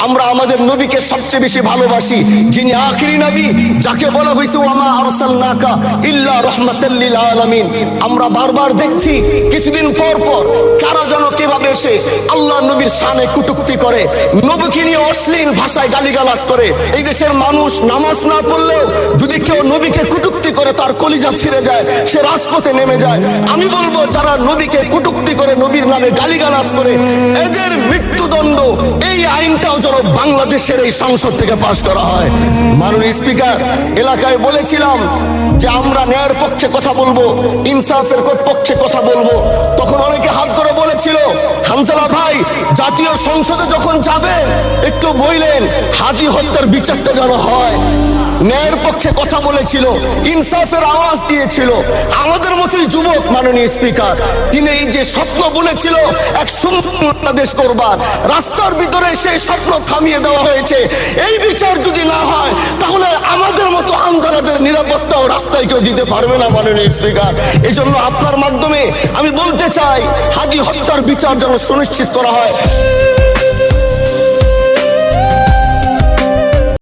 আমরা আমাদের নবীকে সবচেয়ে বেশি ভালোবাসি, যিনি আখিরি নবী, যাকে বলা হয়েছে ওয়ামা আরসালনাকা ইল্লা রাহমাতাল লিল আলামিন। আমরা বারবার দেখছি কিছুদিন পর পর কারা যেন কিভাবে এসে আল্লাহ নবীর শানে কটূক্তি করে, নবীকে নিয়ে অশ্লীল ভাষায় গালিগালাজ করে। এই দেশের মানুষ নামাজ না পড়লেও যদি কেউ নবীকে কটূক্তি করে তার কলিজা ছিঁড়ে যায়, সে রাজপথে নেমে যায়। আমি বলবো যারা নবীকে কটূক্তি করে, নবীর নামে গালিগালাজ করে, এদের মৃত্যুদণ্ড, এই আইনটাও যেন বাংলাদেশের এই সংসদ থেকে পাশ করা হয়। মাননীয় স্পিকার, এলাকায় বলেছিলাম যে আমরা ন্যায়ের পক্ষে কথা বলবো, ইনসাফের পক্ষে কথা বলবো। তখন অনেকে হাত ধরে বলেছিল, হামজালা ভাই জাতীয় সংসদে যখন যাবেন একটু বললেন হাদি হত্যার বিচারটা যেন হয়। ন্যায়ের পক্ষে কথা বলেছিল, ইনসাফের আওয়াজ দিয়েছিল। আমাদের মতোই যুবক মাননীয় স্পিকার, তিনি এই যে স্বপ্ন বলেছিল এক সুন্দর বাংলাদেশ করবার, রাস্তার ভিতরে সেই স্বপ্ন থামিয়ে দেওয়া হয়েছে। এই বিচার যদি না হয় তাহলে আমাদের মতো হামজালাদের নিরাপত্তাও রাস্তায় কেউ দিতে পারবে না মাননীয় স্পিকার। এই জন্য আপনার মাধ্যমে আমি বলতে চাই, হাদি হত্যার বিচার যেন সুনিশ্চিত করা হয়।